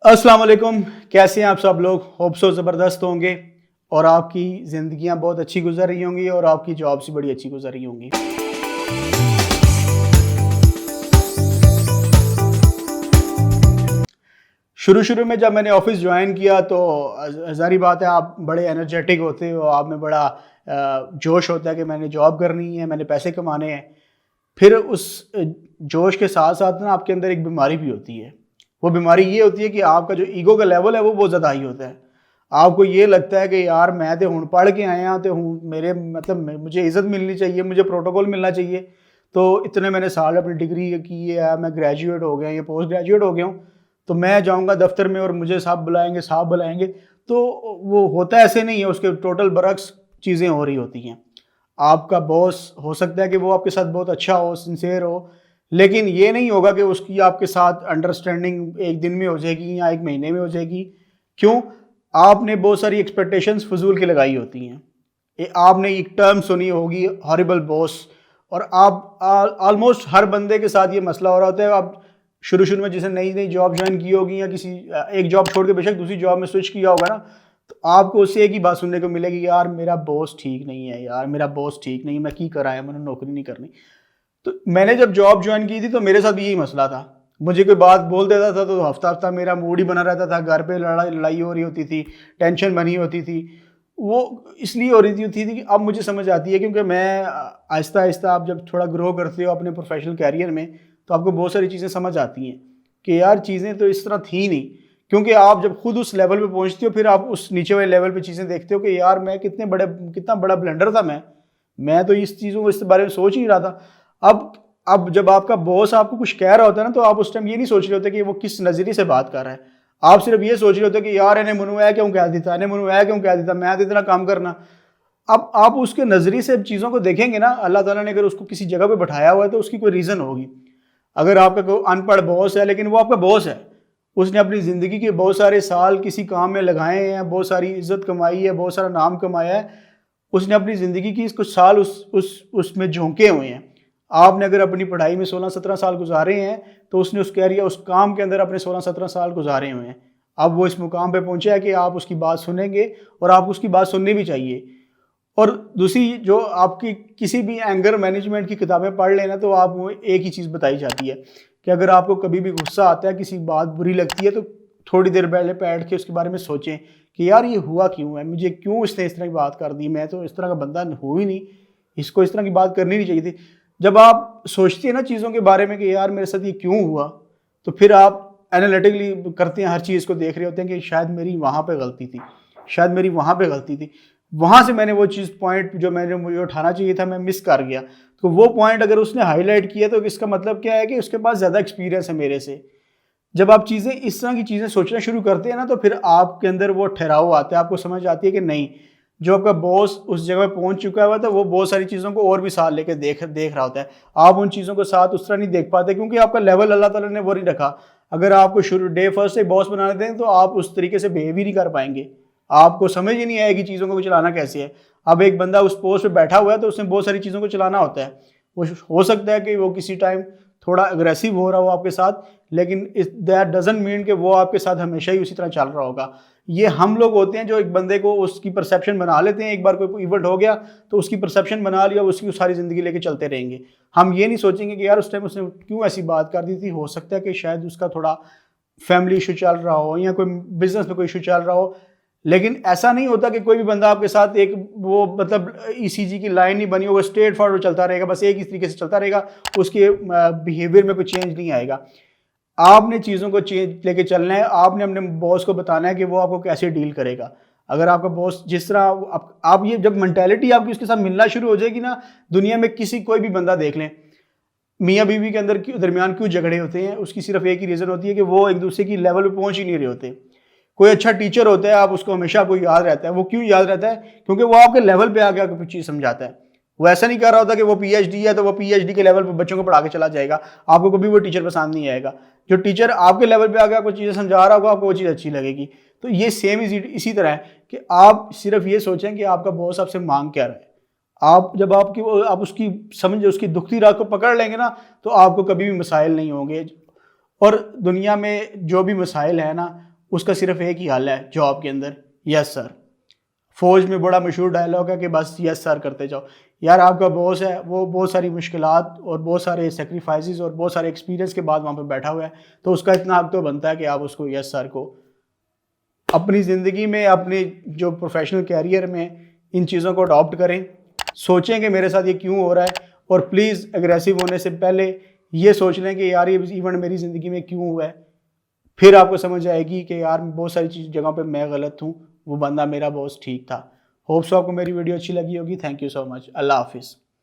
अस्सलाम वालेकुम, कैसे हैं आप सब लोग। होप सो ज़बरदस्त होंगे और आपकी ज़िंदगियां बहुत अच्छी गुजर रही होंगी और आपकी जॉब्स भी बड़ी अच्छी गुजर रही होंगी। शुरू शुरू में जब मैंने ऑफिस ज्वाइन किया तो ज़ाहिर बात है आप बड़े एनर्जेटिक होते हो, आप में बड़ा जोश होता है कि मैंने जॉब करनी है, मैंने पैसे कमाने हैं। फिर उस जोश के साथ साथ ना आपके अंदर एक बीमारी भी होती है। वो बीमारी ये होती है कि आपका जो ईगो का लेवल है वो बहुत ज़्यादा हाई होता है। आपको ये लगता है कि यार मैं तो हूँ पढ़ के आया तो हूँ, मेरे मतलब मुझे इज़्ज़त मिलनी चाहिए, मुझे प्रोटोकॉल मिलना चाहिए। तो इतने मैंने साल अपनी डिग्री की है, मैं ग्रेजुएट हो गया या पोस्ट ग्रेजुएट हो गया हूँ, तो मैं जाऊँगा दफ्तर में और मुझे साहब बुलाएंगे, साहब बुलाएंगे। तो वो होता ऐसे नहीं है, उसके टोटल बरक्स चीज़ें हो रही होती हैं। आपका बॉस हो सकता है कि वो आपके साथ बहुत अच्छा हो, सिंसियर हो, लेकिन ये नहीं होगा कि उसकी आपके साथ अंडरस्टैंडिंग एक दिन में हो जाएगी या एक महीने में हो जाएगी। क्यों? आपने बहुत सारी एक्सपेक्टेशंस फजूल की लगाई होती हैं। आपने एक टर्म सुनी होगी, हॉरिबल बॉस। और आप ऑलमोस्ट हर बंदे के साथ ये मसला हो रहा होता है। आप शुरू शुरू में जिसे नई नई जॉब ज्वाइन की होगी या किसी एक जॉब छोड़ के बेशक दूसरी जॉब में स्विच किया होगा ना, तो आपको उससे एक ही बात सुनने को मिलेगी, यार मेरा बॉस ठीक नहीं है, यार मेरा बॉस ठीक नहीं है, मैं की कराया, मैंने नौकरी नहीं करनी। तो मैंने जब जॉब ज्वाइन की थी तो मेरे साथ भी यही मसला था। मुझे कोई बात बोल देता था तो हफ्ता हफ्ता मेरा मूड ही बना रहता था, घर पे लड़ाई लड़ाई हो रही होती थी, टेंशन बनी होती थी। वो इसलिए हो रही थी कि अब मुझे समझ आती है, क्योंकि मैं आहिस्ता आहिस्ता आप जब थोड़ा ग्रो करते हो अपने प्रोफेशनल कैरियर में तो आपको बहुत सारी चीज़ें समझ आती हैं कि यार चीज़ें तो इस तरह थी नहीं। क्योंकि आप जब खुद उस लेवल पे पहुंचते हो फिर आप उस नीचे वाले लेवल पे चीज़ें देखते हो कि यार मैं कितना बड़ा ब्लंडर था। मैं तो इस चीज़ों को इस बारे में सोच ही नहीं रहा था। अब जब आपका बॉस आपको कुछ कह रहा होता है ना, तो आप उस टाइम ये नहीं सोच रहे होते कि वो किस नज़रिए से बात कर रहा है। आप सिर्फ ये सोच रहे होते कि यार इन्हें मनु है क्यों कह देता, इन्हें मनु है क्यों कह देता, मैं तो इतना काम करना। अब आप उसके नज़रिए से चीज़ों को देखेंगे ना, अल्लाह ताला ने अगर उसको किसी जगह पे बैठाया हुआ है तो उसकी कोई रीज़न होगी। अगर आपका कोई अनपढ़ बॉस है लेकिन वो आपका बॉस है, उसने अपनी ज़िंदगी के बहुत सारे साल किसी काम में लगाए हैं, बहुत सारी इज्जत कमाई है, बहुत सारा नाम कमाया है, उसने अपनी ज़िंदगी की कुछ साल उसमें झोंके हुए हैं। आपने अगर अपनी पढ़ाई में 16-17 साल गुजारे हैं तो उसने उस काम के अंदर अपने 16-17 साल गुजारे हुए हैं। अब वो इस मुकाम पे पहुंचा है कि आप उसकी बात सुनेंगे और आप उसकी बात सुननी भी चाहिए। और दूसरी जो आपकी किसी भी एंगर मैनेजमेंट की किताबें पढ़ लेना तो आपको एक ही चीज़ बताई जाती है कि अगर आपको कभी भी गुस्सा आता है, किसी बात बुरी लगती है, तो थोड़ी देर पहले बैठ के उसके बारे में सोचें कि यार ये हुआ क्यों है, मुझे क्यों इसने इस तरह की बात कर दी, मैं तो इस तरह का बंदा हूँ ही नहीं, इसको इस तरह की बात करनी नहीं चाहिए थी। जब आप सोचते हैं ना चीज़ों के बारे में कि यार मेरे साथ ये क्यों हुआ, तो फिर आप एनालिटिकली करते हैं, हर चीज़ को देख रहे होते हैं कि शायद मेरी वहाँ पे गलती थी, शायद मेरी वहाँ पे गलती थी, वहाँ से मैंने वो चीज़ पॉइंट जो मुझे उठाना चाहिए था मैं मिस कर गया। तो वो पॉइंट अगर उसने हाईलाइट किया तो इसका मतलब क्या है कि उसके पास ज़्यादा एक्सपीरियंस है मेरे से। जब आप चीज़ें इस तरह की चीज़ें सोचना शुरू करते हैं ना, तो फिर आपके अंदर वो ठहराव आता है, आपको समझ आती है कि नहीं, जो आपका बॉस उस जगह पे पहुंच चुका हुआ था वो बहुत सारी चीज़ों को और भी साथ लेके देख रहा होता है। आप उन चीज़ों को साथ उस तरह नहीं देख पाते क्योंकि आपका लेवल अल्लाह ताला ने वो नहीं रखा। अगर आपको शुरू डे फर्स्ट से बॉस बना दें तो आप उस तरीके से बिहेव ही नहीं कर पाएंगे, आपको समझ ही नहीं आएगी चीज़ों को चलाना कैसे है। अब एक बंदा उस पोस्ट पे बैठा हुआ है तो उसने बहुत सारी चीज़ों को चलाना होता है। वो हो सकता है कि वो किसी टाइम थोड़ा अग्रेसिव हो रहा हो आपके साथ, लेकिन दैट डजंट मीन कि वो आपके साथ हमेशा ही उसी तरह चल रहा होगा। ये हम लोग होते हैं जो एक बंदे को उसकी परसेप्शन बना लेते हैं, एक बार कोई इवेंट हो गया तो उसकी परसेप्शन बना लिया, उसकी सारी ज़िंदगी लेके चलते रहेंगे। हम ये नहीं सोचेंगे कि यार उस टाइम उसने क्यों ऐसी बात कर दी थी। हो सकता है कि शायद उसका थोड़ा फैमिली इशू चल रहा हो या कोई बिजनेस में कोई इशू चल रहा हो, लेकिन ऐसा नहीं होता कि कोई भी बंदा आपके साथ एक वो मतलब ईसीजी की लाइन नहीं बनी होगा, स्ट्रेट फॉरवर्ड चलता रहेगा, बस एक ही तरीके से चलता रहेगा, उसके बिहेवियर में कोई चेंज नहीं आएगा। आपने चीज़ों को चेंज लेके चलना है, आपने अपने बॉस को बताना है कि वो आपको कैसे डील करेगा। अगर आपका बॉस जिस तरह आप ये जब मेंटालिटी आपकी उसके साथ मिलना शुरू हो जाएगी ना, दुनिया में कोई भी बंदा देख लें, मियाँ बीवी के अंदर दरमियान क्यों झगड़े होते हैं, उसकी सिर्फ एक ही रीज़न होती है कि वो एक दूसरे की लेवल पे पहुंच ही नहीं रहे होते। कोई अच्छा टीचर होता है, आप उसको हमेशा आपको याद रहता है, वो क्यों याद रहता है? क्योंकि वो आपके लेवल पे आके आपको कुछ चीज़ समझाता है। वो ऐसा नहीं कर रहा होता कि वो पीएचडी है तो वो पीएचडी के लेवल पे बच्चों को पढ़ा के चला जाएगा, आपको कभी वो टीचर पसंद नहीं आएगा। जो टीचर आपके लेवल पे आके आपको चीज़ें समझा रहा होगा, आपको वो चीज़ अच्छी लगेगी। तो ये सेम इसी तरह है कि आप सिर्फ ये सोचें कि आपका बॉस आपसे मांग क्या रहा है। आप जब आप उसकी समझ उसकी दुखती राह को पकड़ लेंगे ना, तो आपको कभी भी मसाइल नहीं होंगे। और दुनिया में जो भी मसाइल है ना, اس کا صرف ایک ہی حل ہے جاب کے اندر، یس سر۔ فوج میں بڑا مشہور ڈائلاگ ہے کہ بس یس سر کرتے جاؤ۔ یار آپ کا باس ہے، وہ بہت ساری مشکلات اور بہت سارے سیکریفائسز اور بہت سارے ایکسپیرینس کے بعد وہاں پہ بیٹھا ہوا ہے، تو اس کا اتنا حق تو بنتا ہے کہ آپ اس کو یس سر کو اپنی زندگی میں، اپنے جو پروفیشنل کیریئر میں ان چیزوں کو اڈاپٹ کریں۔ سوچیں کہ میرے ساتھ یہ کیوں ہو رہا ہے، اور پلیز اگریسو ہونے سے پہلے یہ سوچ لیں کہ یار یہ ایونٹ میری زندگی میں کیوں ہوا ہے، پھر آپ کو سمجھ آئے گی کہ یار بہت ساری جگہوں پہ میں غلط ہوں، وہ بندہ میرا باس ٹھیک تھا۔ ہوپ سو آپ کو میری ویڈیو اچھی لگی ہوگی۔ تھینک یو سو مچ، اللہ حافظ۔